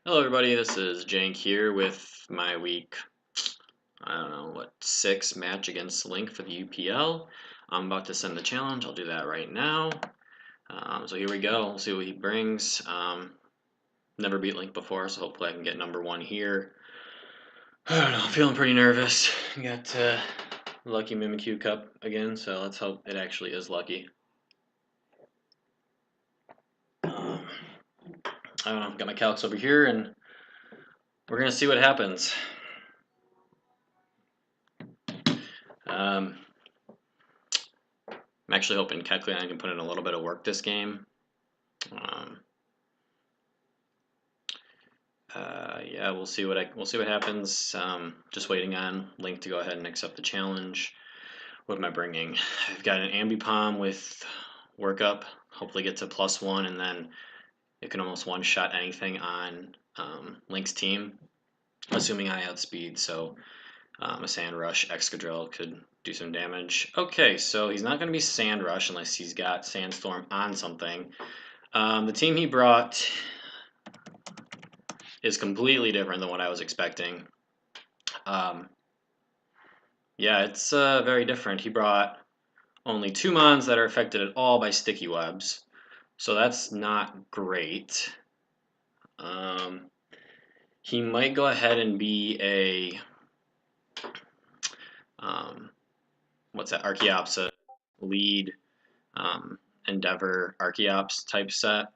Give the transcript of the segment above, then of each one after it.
Hello everybody, this is Jank here with my week, I don't know, what, 6 match against Link for the UPL. I'm about to send the challenge, I'll do that right now. So here we go, we'll see what he brings. Never beat Link before, so hopefully I can get number 1 here. I don't know, I'm feeling pretty nervous. Got Lucky Mimikyu Cup again, so let's hope it actually is lucky. I don't know, got my calcs over here and we're gonna see what happens. I'm actually hoping Kekleon can put in a little bit of work this game. Yeah, we'll see what happens. Just waiting on Link to go ahead and accept the challenge. What am I bringing? I've got an Ambipom with workup. Hopefully get to +1, and then it can almost one-shot anything on Link's team, assuming I outspeed. So a Sand Rush Excadrill could do some damage. Okay, so he's not going to be Sand Rush unless he's got Sandstorm on something. The team he brought is completely different than what I was expecting. Yeah, it's very different. He brought only 2 mons that are affected at all by sticky webs, so that's not great. He might go ahead and be a what's that? Archeops, lead Endeavor Archeops type set.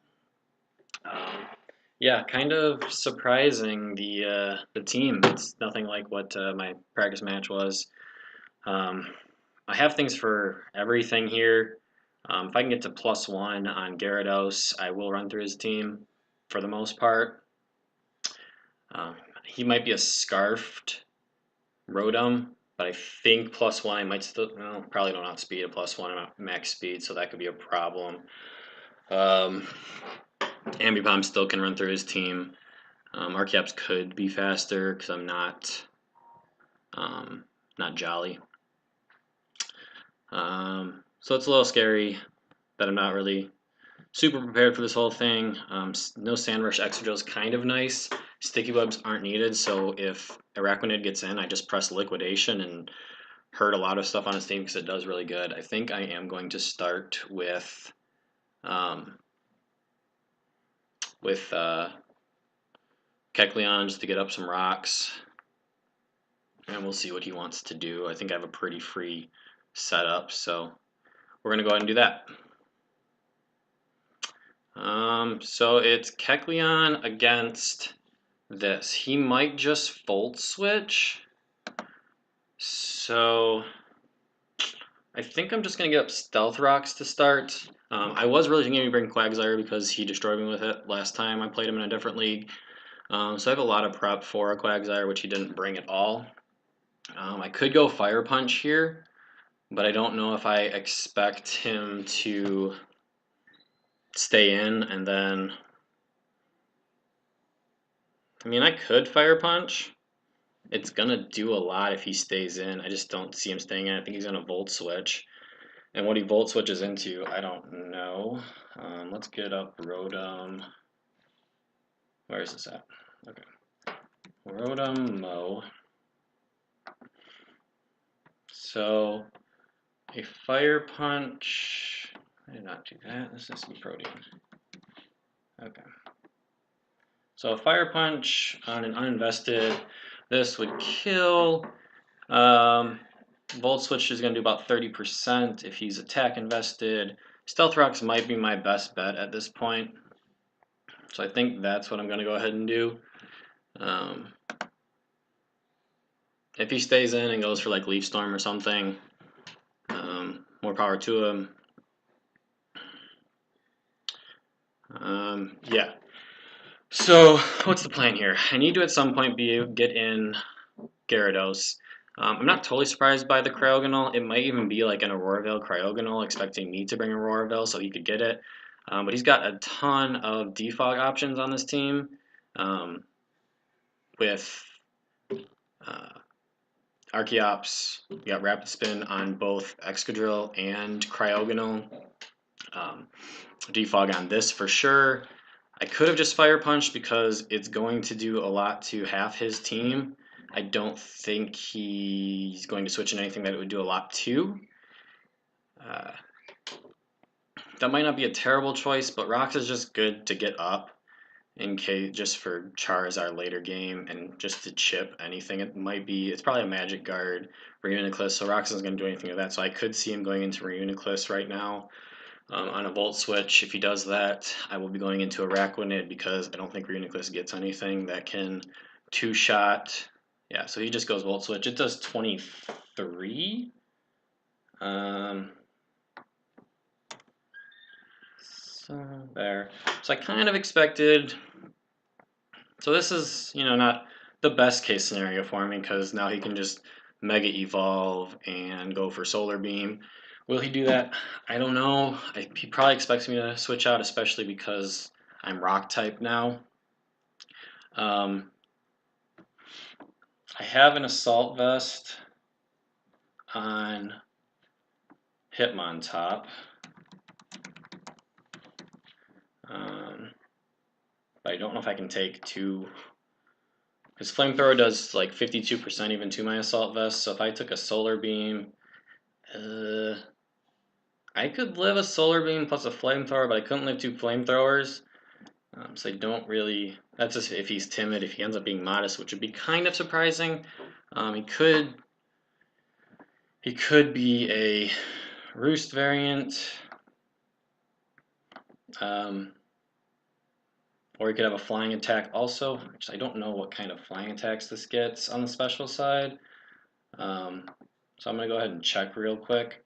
Yeah, kind of surprising the team. It's nothing like what my practice match was. I have things for everything here. If I can get to +1 on Gyarados, I will run through his team for the most part. He might be a Scarfed Rotom, but I think +1 I might still, well, probably don't outspeed a +1 at max speed, so that could be a problem. Ambipom still can run through his team. Archeops could be faster because I'm not Jolly. So it's a little scary that I'm not really super prepared for this whole thing. No Sandrush Excadrill is kind of nice. Sticky webs aren't needed, so if Araquanid gets in, I just press Liquidation and hurt a lot of stuff on his team because it does really good. I think I am going to start with Kecleon just to get up some rocks, and we'll see what he wants to do. I think I have a pretty free setup, so we're going to go ahead and do that. So it's Kecleon against this. He might just Volt Switch. So I think I'm just going to get up Stealth Rocks to start. I was really thinking to bring Quagsire because he destroyed me with it last time I played him in a different league. So I have a lot of prep for a Quagsire, which he didn't bring at all. I could go Fire Punch here, but I don't know if I expect him to stay in and then... I mean, I could Fire Punch. It's going to do a lot if he stays in. I just don't see him staying in. I think he's going to Volt Switch. And what he Volt Switches into, I don't know. Let's get up Rotom. Where is this at? Okay. Rotom Mo. So, a Fire Punch... I did not do that. This is some Protein. Okay. So a Fire Punch on an uninvested, this would kill. Volt Switch is going to do about 30% if he's attack invested. Stealth Rocks might be my best bet at this point. So I think that's what I'm going to go ahead and do. If he stays in and goes for like Leaf Storm or something, more power to him. Yeah. So what's the plan here? I need to at some point get in Gyarados. I'm not totally surprised by the Cryogonal. It might even be like an Aurora Veil Cryogonal, expecting me to bring Aurora Veil so he could get it. But he's got a ton of defog options on this team with Archeops. We got Rapid Spin on both Excadrill and Cryogonal. Defog on this for sure. I could have just Fire Punched because it's going to do a lot to half his team. I don't think he's going to switch in anything that it would do a lot to. That might not be a terrible choice, but Rocks is just good to get up in case, just for Charizard later game and just to chip anything. It's probably a Magic Guard, Reuniclus, so Rocks isn't going to do anything with that. So I could see him going into Reuniclus right now on a Volt Switch. If he does that, I will be going into Araquanid because I don't think Reuniclus gets anything that can two-shot. Yeah, so he just goes Volt Switch. It does 23. So there. So I kind of expected. So this is, not the best case scenario for me because now he can just Mega Evolve and go for Solar Beam. Will he do that? I don't know. He probably expects me to switch out, especially because I'm Rock type now. I have an Assault Vest on Hitmontop. But I don't know if I can take two. His Flamethrower does like 52% even to my Assault Vest, so if I took a Solar Beam, I could live a Solar Beam plus a Flamethrower, but I couldn't live two Flamethrowers. So I don't really. That's just if he's timid. If he ends up being modest, which would be kind of surprising. He could be a Roost variant. Or he could have a flying attack also, which I don't know what kind of flying attacks this gets on the special side. So I'm going to go ahead and check real quick.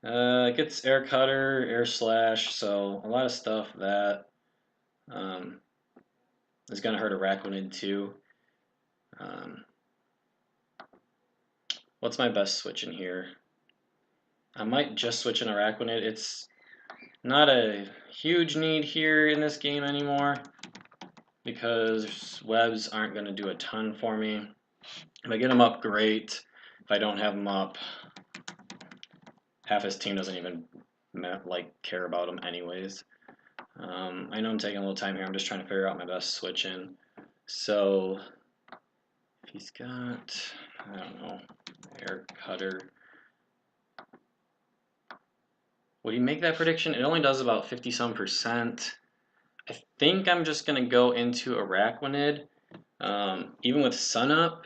It gets Air Cutter, Air Slash, so a lot of stuff that is going to hurt Araquanid too. What's my best switch in here? I might just switch in Araquanid. It's not a huge need here in this game anymore because webs aren't going to do a ton for me. If I get him up, great. If I don't have him up, half his team doesn't even care about him anyways. I know I'm taking a little time here. I'm just trying to figure out my best switch in. So if he's got, I don't know, Air Cutter. Would he make that prediction? It only does about 50-some%. I think I'm just going to go into Araquanid. Even with Sun Up,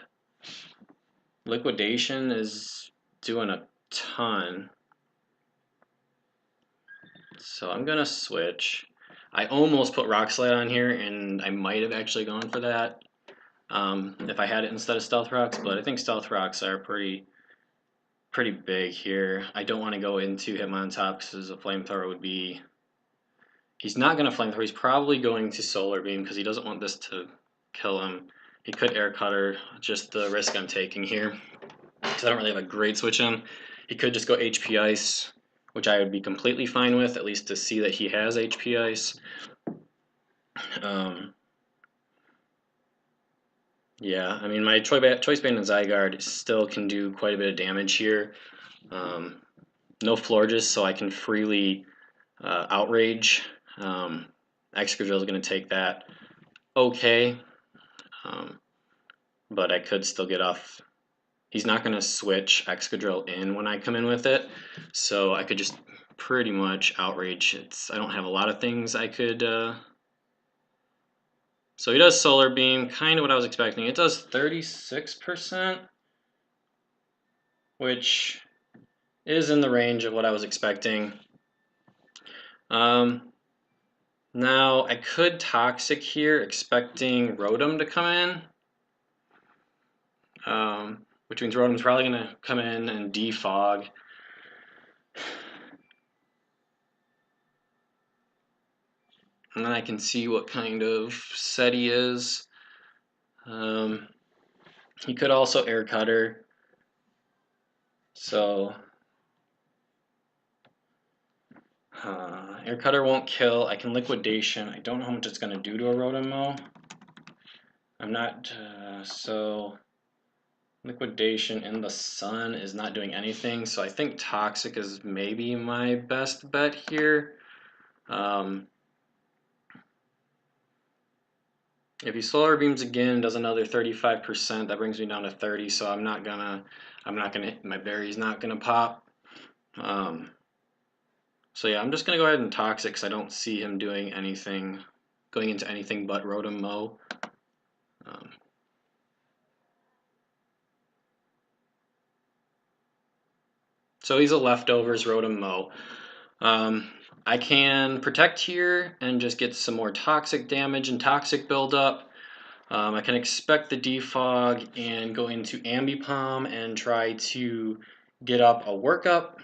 Liquidation is doing a ton. So I'm going to switch. I almost put Rock Slide on here, and I might have actually gone for that if I had it instead of Stealth Rocks, but I think Stealth Rocks are pretty big here. I don't want to go into Hitmontop because a Flamethrower would be... He's not going to Flamethrower. He's probably going to Solar Beam because he doesn't want this to kill him. He could Air Cutter, just the risk I'm taking here. Because I don't really have a great switch in. He could just go HP Ice, which I would be completely fine with, at least to see that he has HP Ice. Yeah, I mean, my Choice Band and Zygarde still can do quite a bit of damage here. No Florges, so I can freely Outrage. Excadrill is going to take that okay, but I could still get off. He's not going to switch Excadrill in when I come in with it, so I could just pretty much Outrage. I don't have a lot of things I could... So he does Solar Beam, kind of what I was expecting. It does 36%, which is in the range of what I was expecting. Now, I could Toxic here, expecting Rotom to come in. Which means Rotom's probably going to come in and defog. And then I can see what kind of set he is. He could also Air Cutter. So Air Cutter won't kill. I can Liquidation. I don't know how much it's going to do to a Rotom though. I'm not, so Liquidation in the sun is not doing anything, so I think Toxic is maybe my best bet here. If he solar beams again, does another 35%, that brings me down to 30. So I'm not gonna my berry's not gonna pop. So yeah, I'm just gonna go ahead and Toxic because I don't see him doing anything, going into anything but Rotom Mow. So he's a leftovers Rotom Mow. I can protect here and just get some more toxic damage and toxic buildup. I can expect the defog and go into Ambipom and try to get up a workup.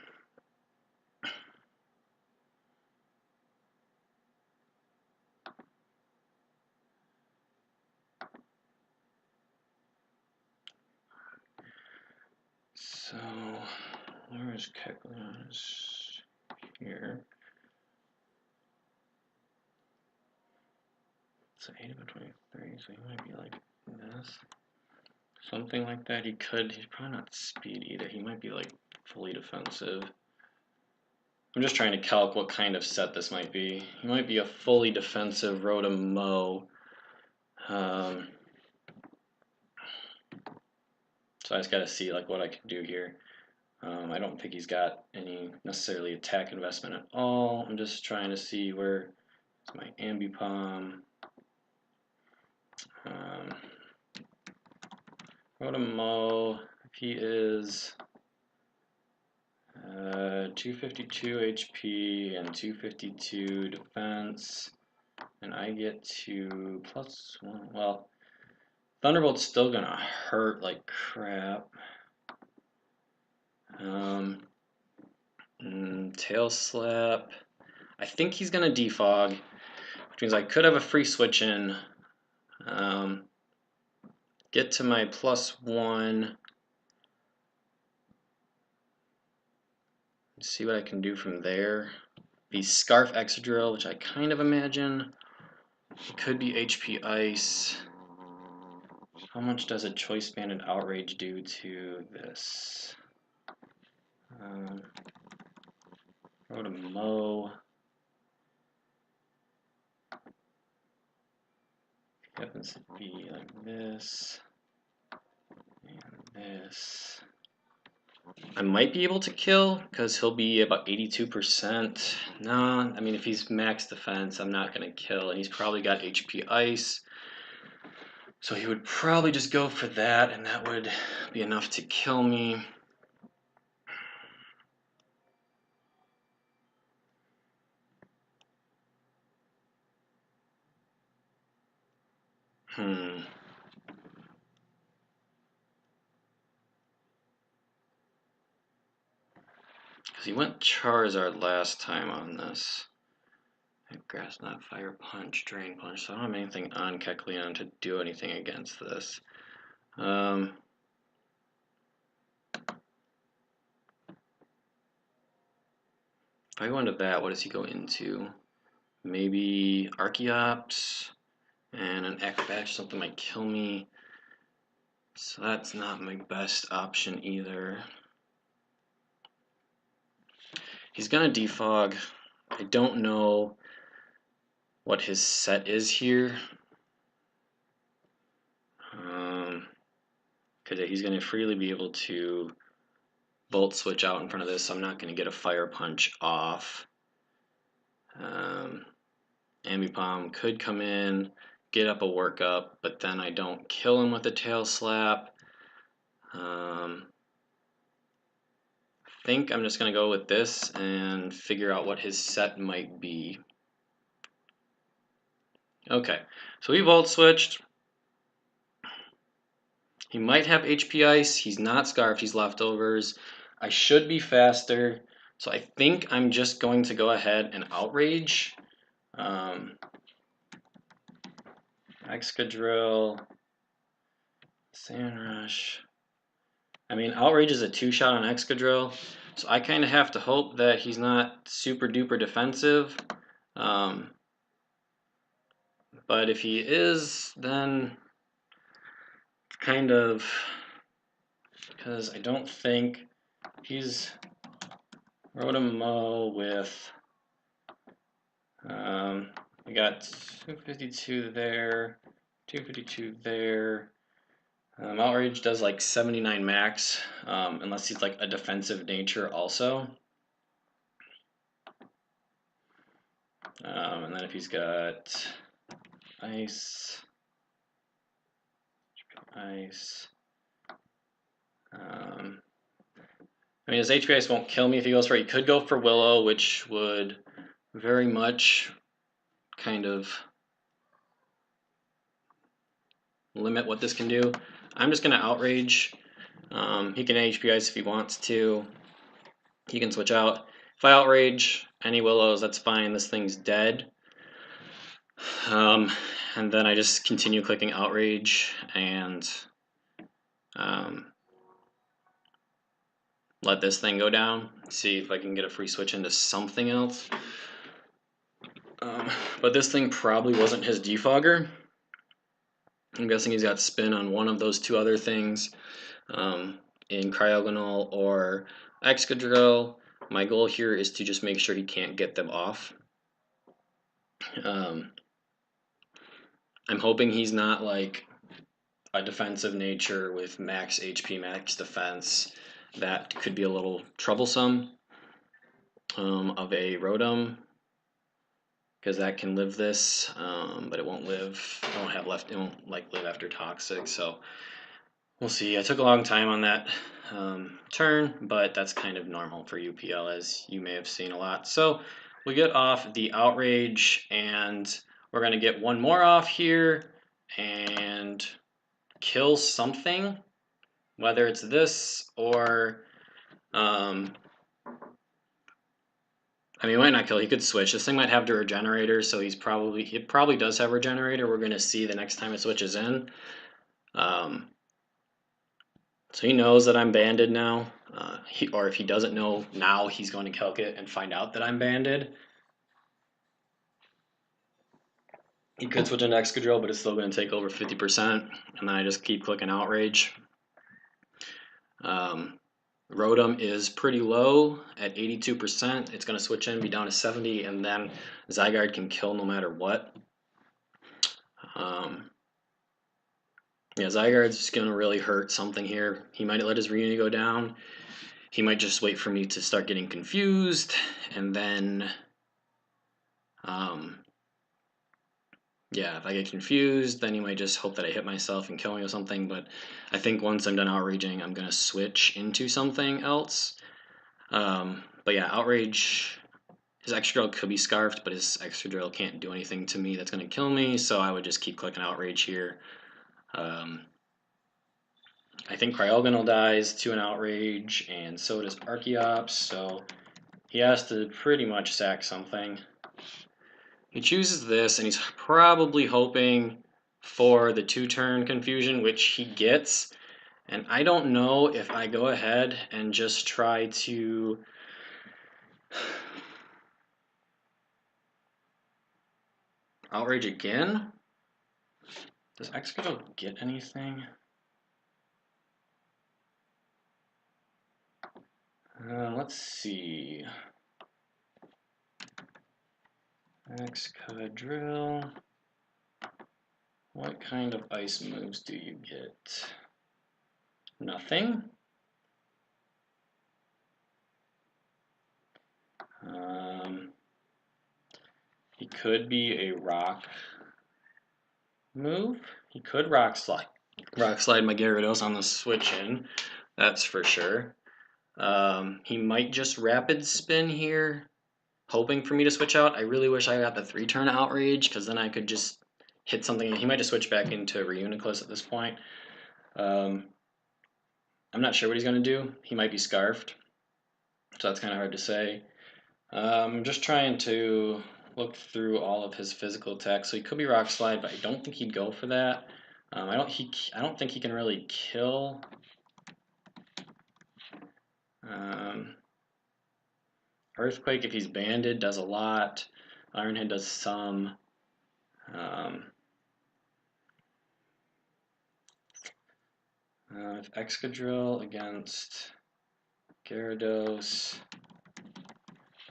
So where is Kecleon's? Here. So 8 of 23, so he might be like this. Something like that. He's probably not speed either. He might be like fully defensive. I'm just trying to calc what kind of set this might be. He might be a fully defensive Rotom Mow. So I just gotta see like what I can do here. I don't think he's got any necessarily attack investment at all. I'm just trying to see where is my Ambipom. Rotom Mow, if he is 252 HP and 252 defense, and I get to +1. Well, Thunderbolt's still gonna hurt like crap. Tail Slap. I think he's gonna defog, which means I could have a free switch in. Get to my +1. See what I can do from there. The Scarf Excadrill, which I kind of imagine it could be HP Ice. How much does a Choice Banded Outrage do to this? Rotom Mow. Happens to be like this and this. I might be able to kill because he'll be about 82%. No, I mean if he's max defense, I'm not gonna kill, and he's probably got HP Ice. So he would probably just go for that, and that would be enough to kill me. Because he went Charizard last time on this. Grass Knot, Fire Punch, Drain Punch, so I don't have anything on Kecleon to do anything against this. If I go into that, what does he go into? Maybe Archeops and an Acrobat, something might kill me. So that's not my best option either. He's gonna defog. I don't know what his set is here. Because he's going to freely be able to Volt Switch out in front of this, so I'm not going to get a Fire Punch off. Ambipom could come in, get up a workup, but then I don't kill him with a Tail Slap. I think I'm just going to go with this and figure out what his set might be. Okay, so we Volt Switched. He might have HP Ice. He's not Scarfed. He's Leftovers. I should be faster. So I think I'm just going to go ahead and Outrage. Excadrill. Sandrush. I mean, Outrage is a 2-shot on Excadrill. So I kind of have to hope that he's not super duper defensive. But if he is, then it's kind of because I don't think he's Rotom with, we got 252 there, 252 there. Outrage does like 79 max, unless he's like a defensive nature also. And then if he's got ice, I mean, his HP ice won't kill me if he goes for it. He could go for Willow, which would very much kind of limit what this can do. I'm just going to Outrage. He can HP ice if he wants to. He can switch out. If I Outrage any Willows, that's fine. This thing's dead. And then I just continue clicking Outrage and let this thing go down. See if I can get a free switch into something else. But this thing probably wasn't his defogger. I'm guessing he's got spin on one of those two other things, in Cryogonal or Excadrill. My goal here is to just make sure he can't get them off. I'm hoping he's not like a defensive nature with max HP, max defense. That could be a little troublesome of a Rotom, because that can live this, but it won't live. It won't have left. It won't like live after toxic. So we'll see. I took a long time on that turn, but that's kind of normal for UPL, as you may have seen a lot. So we get off the Outrage, and we're gonna get one more off here and kill something, whether it's this or I mean, he might not kill. He could switch. This thing might have the Regenerator, so it probably does have Regenerator. We're going to see the next time it switches in. So he knows that I'm banded now. Or if he doesn't know now, he's going to calc it and find out that I'm banded. He could switch into Excadrill, but it's still going to take over 50%. And then I just keep clicking Outrage. Rotom is pretty low at 82%. It's going to switch in, be down to 70, and then Zygarde can kill no matter what. Yeah, Zygarde's going to really hurt something here. He might let his Reuni go down. He might just wait for me to start getting confused, and then, yeah, if I get confused, then he might just hope that I hit myself and kill me with something, but I think once I'm done Outraging, I'm going to switch into something else. But yeah, Outrage, his Excadrill could be Scarfed, but his Excadrill can't do anything to me that's going to kill me, so I would just keep clicking Outrage here. I think Cryogonal dies to an Outrage, and so does Archeops, so he has to pretty much sack something. He chooses this, and he's probably hoping for the 2-turn confusion, which he gets. And I don't know if I go ahead and just try to Outrage again. Does Excadrill get anything? Let's see. Excadrill. What kind of ice moves do you get? Nothing. He could be a rock move. He could rock slide. Rock slide my Gyarados on the switch in. That's for sure. He might just rapid spin here, hoping for me to switch out. I really wish I got the 3-turn Outrage, because then I could just hit something. He might just switch back into Reuniclus at this point. I'm not sure what he's going to do. He might be Scarfed, so that's kind of hard to say. I'm just trying to look through all of his physical attacks. So he could be Rock Slide, but I don't think he'd go for that. I don't think he can really kill. Earthquake, if he's banded, does a lot. Iron Head does some. If Excadrill against Gyarados,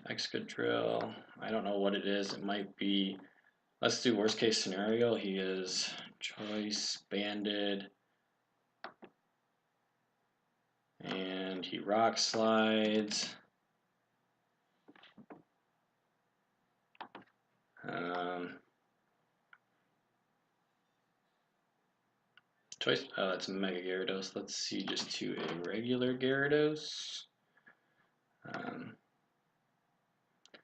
Excadrill, I don't know what it is. It might be, let's do worst case scenario. He is Choice Banded, and he Rock Slides. Choice, it's Mega Gyarados. Let's see, just to a regular Gyarados.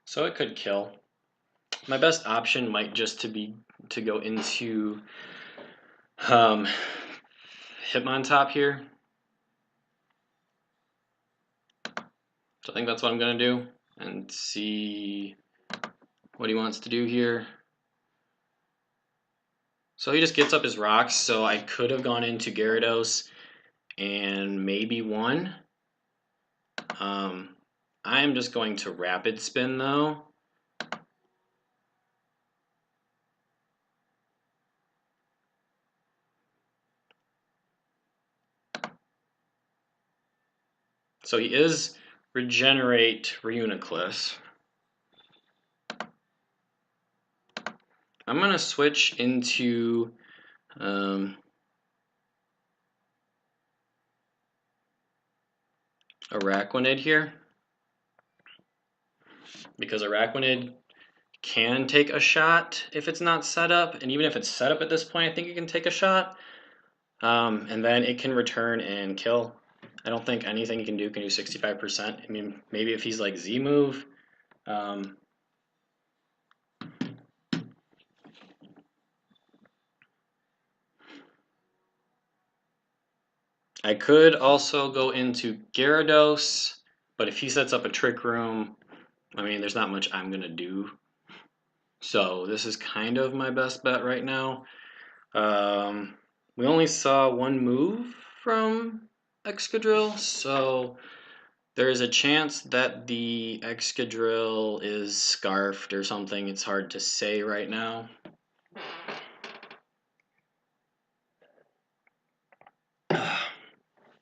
So it could kill. My best option might just to go into Hitmontop here. So I think that's what I'm gonna do and see what he wants to do here. So he just gets up his rocks, so I could have gone into Gyarados and maybe won. I am just going to Rapid Spin though. So he is Regenerate Reuniclus. I'm going to switch into Araquanid here, because Araquanid can take a shot if it's not set up, and even if it's set up at this point, I think it can take a shot, and then it can return and kill. I don't think anything you can do 65%. I mean, maybe if he's like Z-move, I could also go into Gyarados, but if he sets up a Trick Room, I mean, there's not much I'm going to do. So this is kind of my best bet right now. We only saw one move from Excadrill, so there is a chance that the Excadrill is scarfed or something. It's hard to say right now.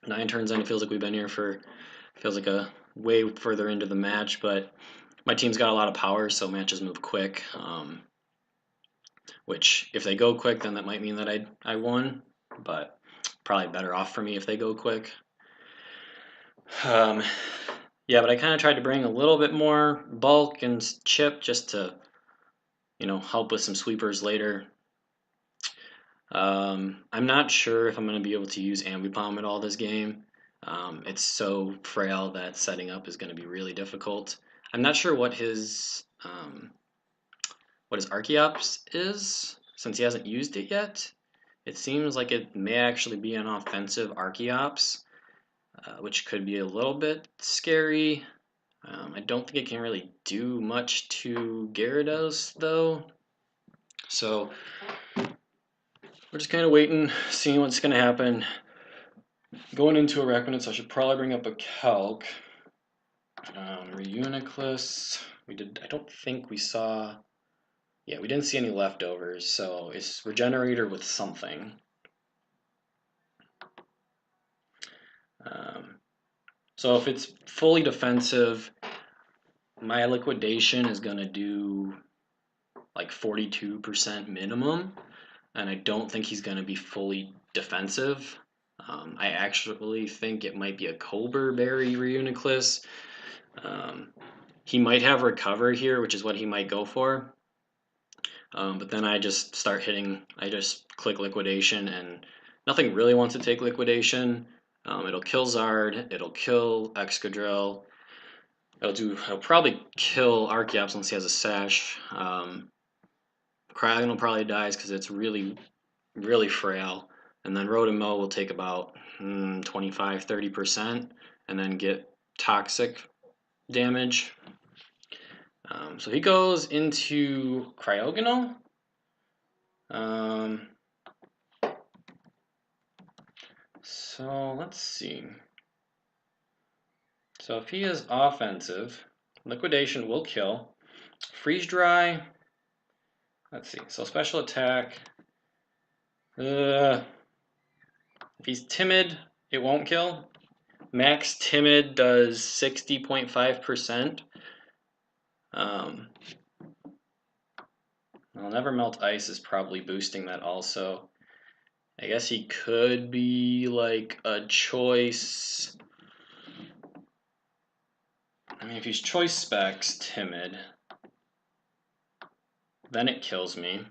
9 turns in, it feels like we've been here for, feels like a way further into the match, but my team's got a lot of power, so matches move quick. Which, if they go quick, then that might mean that I won, but probably better off for me if they go quick. Yeah, but I kind of tried to bring a little bit more bulk and chip just to, help with some sweepers later. I'm not sure if I'm going to be able to use Ambipom at all this game. It's so frail that setting up is going to be really difficult. I'm not sure what his Archeops is, since he hasn't used it yet. It seems like it may actually be an offensive Archeops, which could be a little bit scary. I don't think it can really do much to Gyarados, though. So we're just kind of waiting, seeing what's going to happen. Going into Araquanid, so I should probably bring up a Calc. Reuniclus, I don't think we saw, yeah, we didn't see any leftovers, so it's Regenerator with something. So if it's fully defensive, my liquidation is going to do like 42% minimum, and I don't think he's going to be fully defensive. I actually think it might be a Colbur Berry Reuniclus. He might have Recover here, which is what he might go for. But then I just start hitting, I just click Liquidation, and nothing really wants to take Liquidation. It'll kill Zard, it'll kill Excadrill, it'll probably kill Archeops unless he has a Sash. Cryogonal probably dies because it's really, really frail. And then Rotom will take about 25-30% and then get toxic damage. So he goes into Cryogonal. So let's see. So if he is offensive, Liquidation will kill. Freeze Dry. Let's see. So special attack. If he's timid, It won't kill. Max Timid does 60.5%. Well, Never Melt Ice is probably boosting that also. I guess he could be like a choice. I mean, if he's choice specs Timid, then it kills me.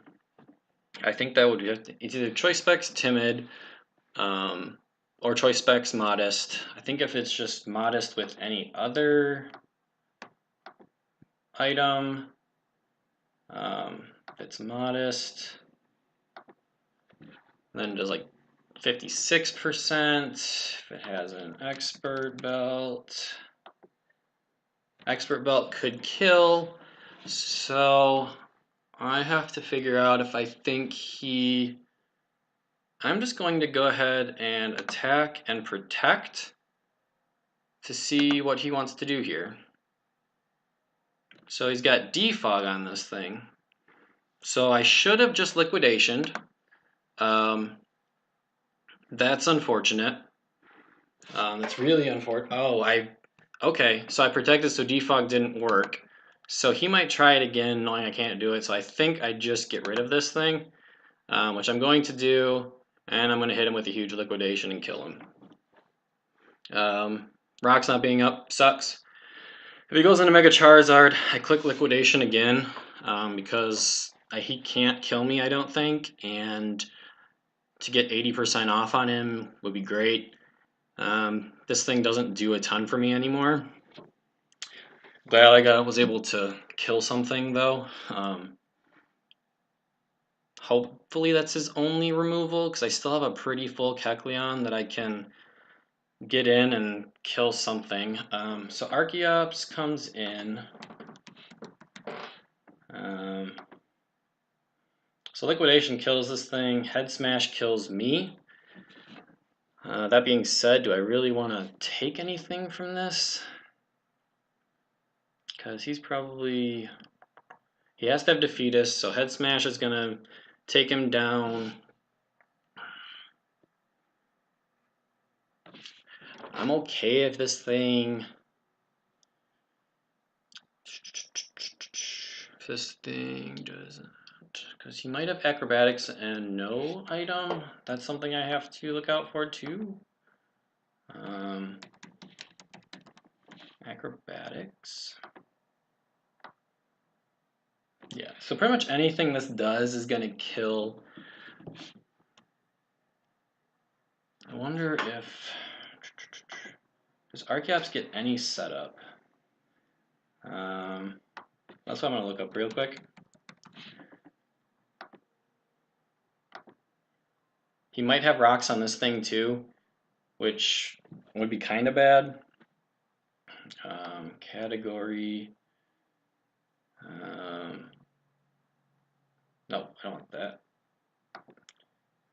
I think that would be it's either choice specs Timid, or choice specs Modest. I think if it's just Modest with any other item, if it's Modest, then it does like 56%. If it has an Expert Belt, Expert Belt could kill. So I have to figure out if I think he... I'm just going to go ahead and attack and protect to see what he wants to do here. So he's got defog on this thing. So I should have just liquidationed. That's unfortunate. That's really unfortunate. Oh, okay. So I protected, so defog didn't work. So he might try it again, knowing I can't do it. So I think I just get rid of this thing, which I'm going to do, and I'm going to hit him with a huge liquidation and kill him. Rocks not being up sucks. If he goes into Mega Charizard, I click liquidation again, because he can't kill me, I don't think, and to get 80% off on him would be great. This thing doesn't do a ton for me anymore. Glad I was able to kill something though. Hopefully that's his only removal, because I still have a pretty full Kecleon that I can get in and kill something. So Archeops comes in. So Liquidation kills this thing. Head Smash kills me. That being said, do I really want to take anything from this? Because he's probably... He has to have Defeatist, so Head Smash is going to take him down. I'm okay if this thing... If this thing doesn't... Because he might have Acrobatics and no item. That's something I have to look out for too. Acrobatics. Yeah, so pretty much anything this does is going to kill. I wonder if... Does Archeops get any setup? That's what I'm going to look up real quick. He might have rocks on this thing too, which would be kind of bad. Category. No, I don't want that.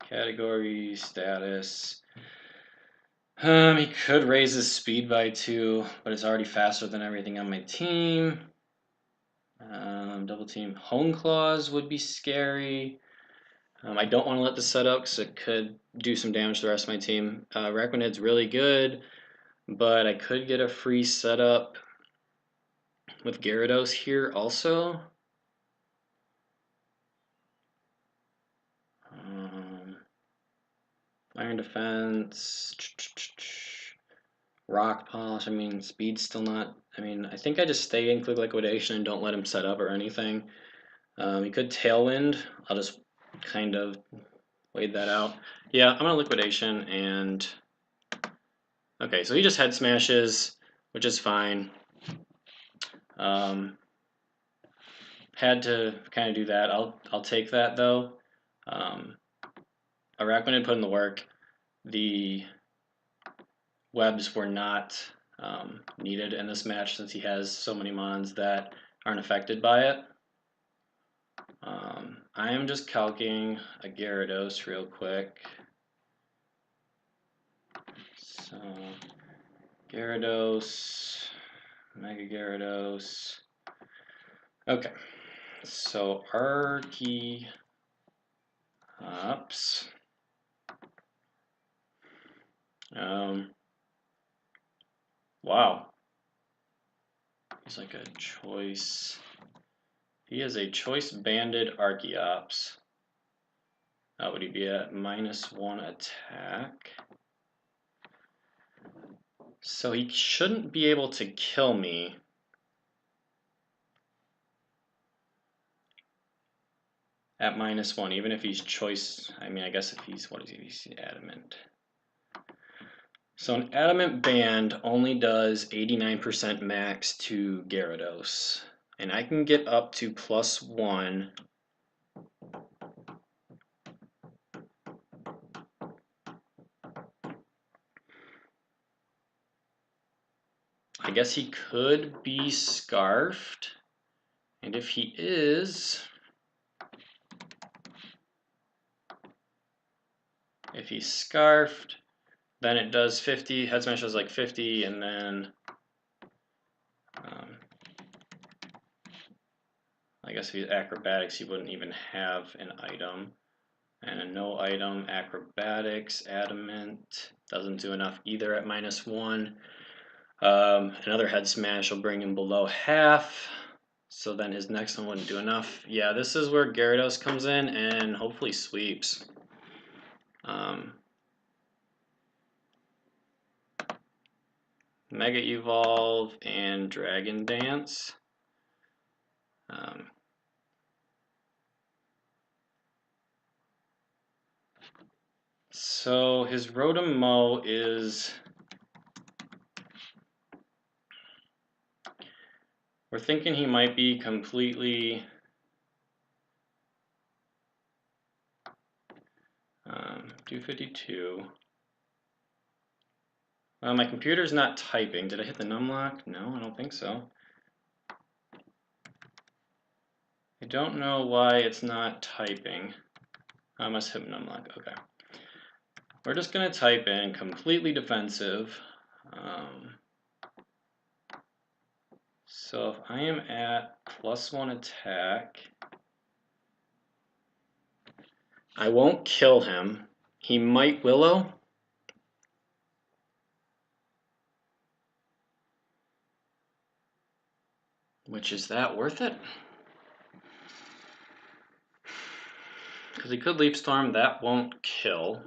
Category, status. He could raise his speed by 2, but it's already faster than everything on my team. Double team. Hone Claws would be scary. I don't want to let this set up because it could do some damage to the rest of my team. Raquinid's really good, but I could get a free setup with Gyarados here also. Iron Defense, Rock Polish. I mean, speed's still not. I mean, I think I just stay in Quick Liquidation and don't let him set up or anything. He could Tailwind. I'll just kind of wait that out. Yeah, I'm gonna Liquidation and. Okay, so he just Head Smashes, which is fine. Had to kind of do that. I'll take that though. Arachnid put in the work. The webs were not needed in this match since he has so many mons that aren't affected by it. I am just calcing a Gyarados real quick. So Gyarados, Mega Gyarados. Okay, so Archeops. Wow. He's like a choice. He is a choice banded Archeops. Would he be at -1 attack? So he shouldn't be able to kill me. At -1, even if he's choice. I mean, I guess if he's, what is he? He's adamant. So an adamant band only does 89% max to Gyarados. And I can get up to +1. I guess he could be Scarfed. And if he is, if he's Scarfed, then it does 50. Head Smash does like 50, and then I guess if he's Acrobatics, he wouldn't even have an item. And a no item, Acrobatics, Adamant, doesn't do enough either at -1. Another Head Smash will bring him below half. So then his next one wouldn't do enough. Yeah, this is where Gyarados comes in and hopefully sweeps. Mega Evolve and Dragon Dance. So his Rotom Mow is... We're thinking he might be completely... 252. My computer's not typing. Did I hit the numlock? No, I don't think so. I don't know why it's not typing. I must hit numlock. Okay. We're just going to type in completely defensive. So if I am at +1 attack, I won't kill him. He might Willow. Which, is that worth it? Because he could Leaf Storm, that won't kill.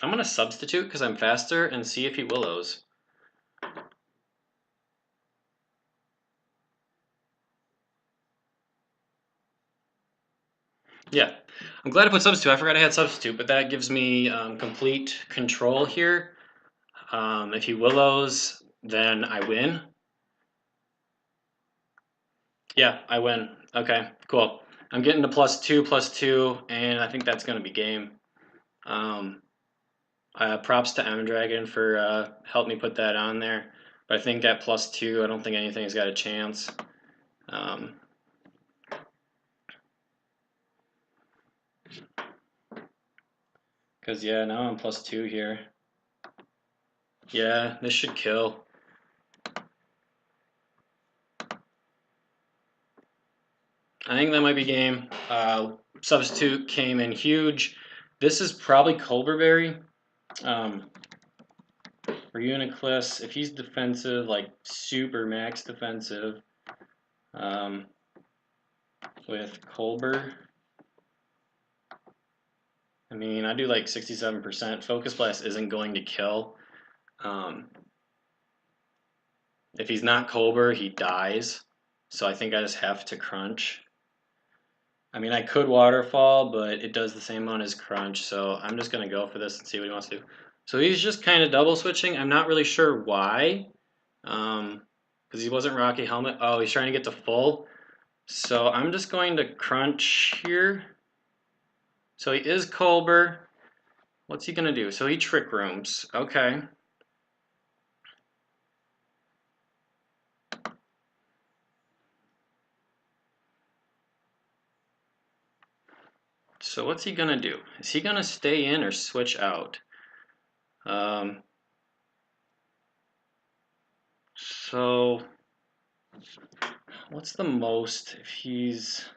I'm going to substitute because I'm faster and see if he Willows. Yeah, I'm glad I put substitute. I forgot I had substitute, but that gives me complete control here. If he Willows, then I win. Yeah, I win. Okay, cool. I'm getting to +2, and I think that's going to be game. Props to M Dragon for helping me put that on there. But I think at +2, I don't think anything's got a chance. Because, yeah, now I'm +2 here. Yeah, this should kill. I think that might be game. Substitute came in huge. This is probably Colberberry. For Uniclus, if he's defensive, like super max defensive, with Colbur, I mean, I do like 67%. Focus Blast isn't going to kill. If he's not Colbur, he dies. So I think I just have to crunch. I mean, I could Waterfall, but it does the same amount as Crunch, so I'm just going to go for this and see what he wants to do. So he's just kind of double switching. I'm not really sure why, because he wasn't Rocky Helmet. Oh, he's trying to get to full. So I'm just going to Crunch here. So he is Colbur. What's he going to do? So he Trick Rooms. Okay. So what's he going to do? Is he going to stay in or switch out? So what's the most if he's...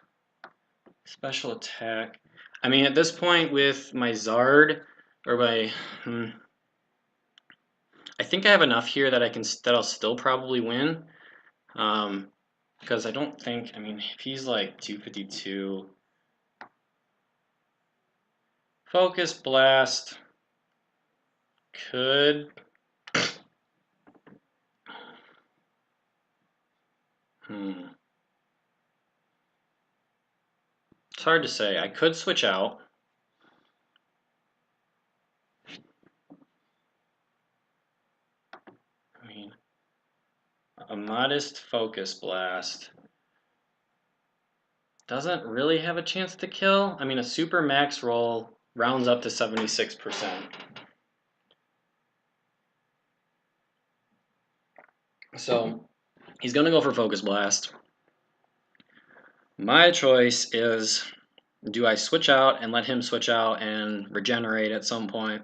Special attack. I mean, at this point with my Zard, or my... I think I have enough here that I'll still probably win. Because I don't think, I mean, if he's like 252, Focus Blast could... It's hard to say. I could switch out. I mean, a modest Focus Blast doesn't really have a chance to kill. I mean, a super max roll rounds up to 76%. So he's going to go for Focus Blast. My choice is, do I switch out and let him switch out and regenerate at some point?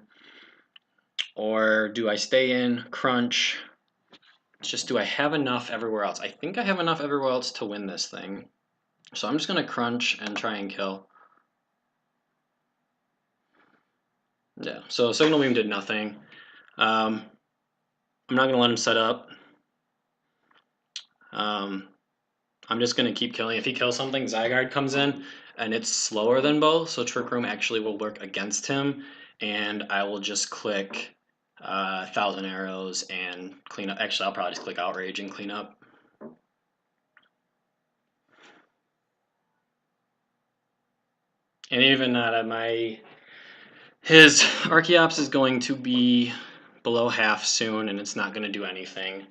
Or do I stay in, crunch? It's just, do I have enough everywhere else? I think I have enough everywhere else to win this thing. So I'm just going to crunch and try and kill. Yeah, so Signal Beam did nothing. I'm not going to let him set up. I'm just going to keep killing. If he kills something, Zygarde comes in, and it's slower than both, so Trick Room actually will work against him, and I will just click 1,000 Arrows and clean up. Actually, I'll probably just click Outrage and clean up. And even his Archeops is going to be below half soon, and it's not going to do anything.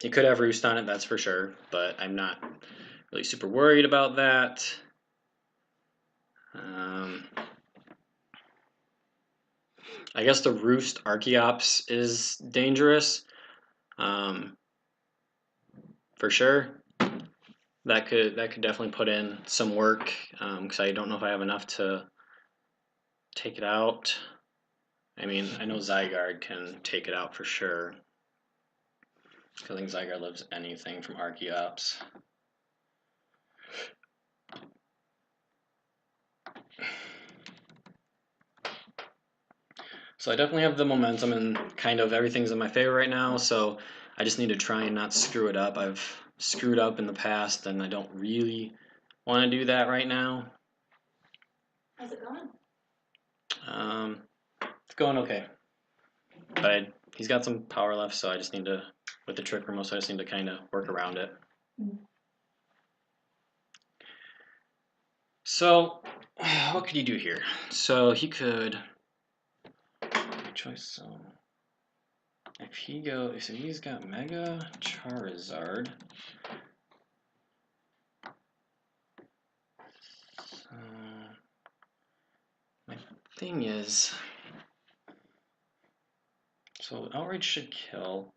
He could have Roost on it, that's for sure, but I'm not really super worried about that. I guess the Roost Archeops is dangerous, for sure. That could definitely put in some work, because I don't know if I have enough to take it out. I mean, I know Zygarde can take it out for sure, because I think Zygarde lives anything from Archeops. So I definitely have the momentum and kind of everything's in my favor right now, so I just need to try and not screw it up. I've screwed up in the past and I don't really want to do that right now. How's it going? It's going okay. But he's got some power left, so I just need to, with the Trick Room, so I just need to kind of work around it. So, what could he do here? So he could... choice, so if he's got Mega Charizard, so my thing is, so Outrage should kill.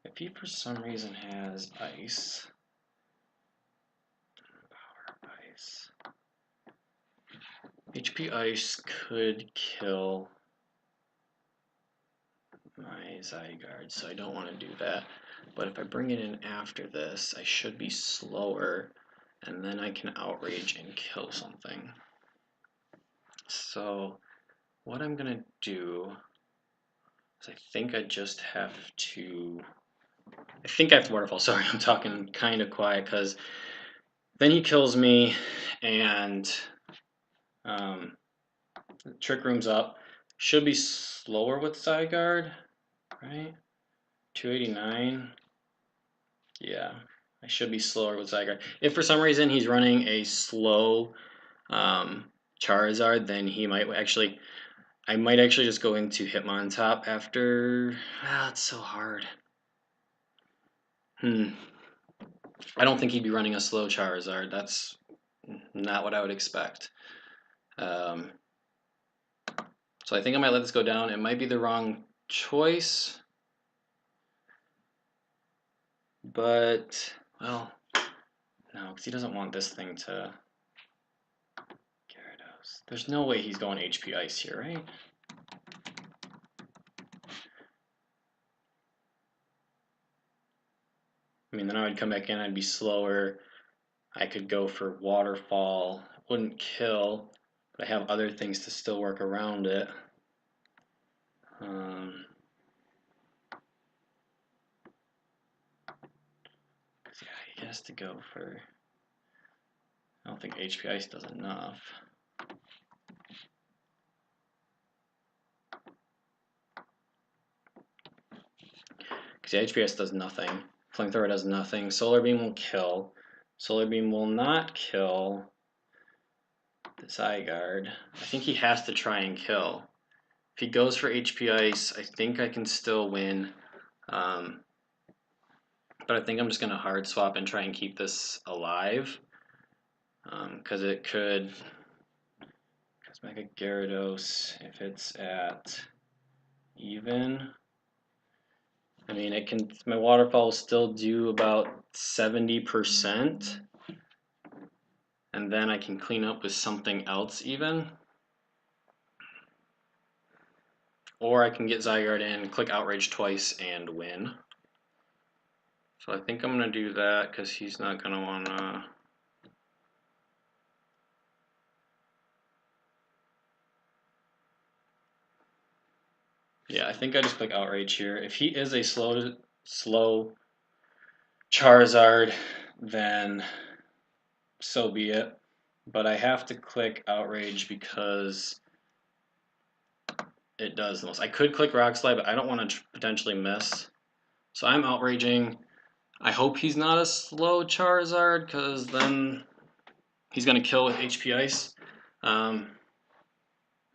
If he for some reason has Ice, Power Ice, HP Ice could kill my Zygarde, so I don't want to do that. But if I bring it in after this, I should be slower, and then I can Outrage and kill something. So what I'm gonna do is I think I just have to... I think I have to Waterfall. Sorry, I'm talking kind of quiet because then he kills me and Trick Room's up. Should be slower with Zygarde, right? 289. Yeah, I should be slower with Zygarde. If for some reason he's running a slow Charizard, then he might actually... I might actually just go into Hitmontop after... it's so hard. I don't think he'd be running a slow Charizard. That's not what I would expect. So I think I might let this go down. It might be the wrong choice. But, well, no, because he doesn't want this thing to... Gyarados. There's no way he's going HP Ice here, right? I mean, then I would come back in, I'd be slower. I could go for waterfall. It wouldn't kill, but I have other things to still work around it. Yeah, he has to go for. I don't think HP Ice does enough. Because HP Ice does nothing. Flamethrower does nothing. Solar Beam will kill. Solar Beam will not kill the Zygarde. I think he has to try and kill. If he goes for HP Ice, I think I can still win. But I think I'm just going to hard swap and try and keep this alive. Because it could. Mega Gyarados, if it's at even. I mean, it can. My waterfall will still do about 70%. And then I can clean up with something else even. Or I can get Zygarde in, click Outrage twice, and win. So I think I'm going to do that because he's not going to want to... Yeah, I think I just click Outrage here. If he is a slow Charizard, then so be it. But I have to click Outrage because it does the most. I could click Rock Slide, but I don't want to potentially miss. So I'm Outraging. I hope he's not a slow Charizard, because then he's going to kill with HP Ice.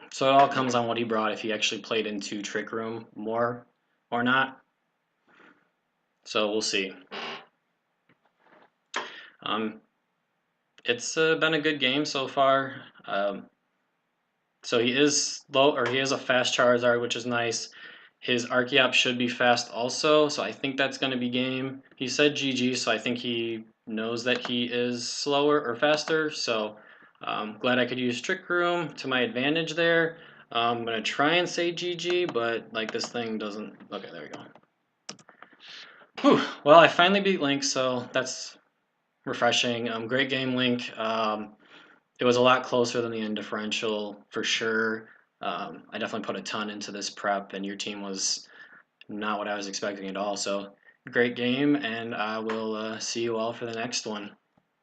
So it all comes on what he brought, if he actually played into Trick Room more or not. So we'll see. It's been a good game so far. So he is low, or he is a fast Charizard, which is nice. His Archeop should be fast also, so I think that's going to be game. He said GG, so I think he knows that he is slower or faster. So glad I could use Trick Room to my advantage there. I'm going to try and say GG, but like this thing doesn't... Okay, there we go. Whew. Well, I finally beat Link, so that's refreshing. Great game, Link. It was a lot closer than the end differential for sure. I definitely put a ton into this prep, and your team was not what I was expecting at all. So great game, and I will see you all for the next one.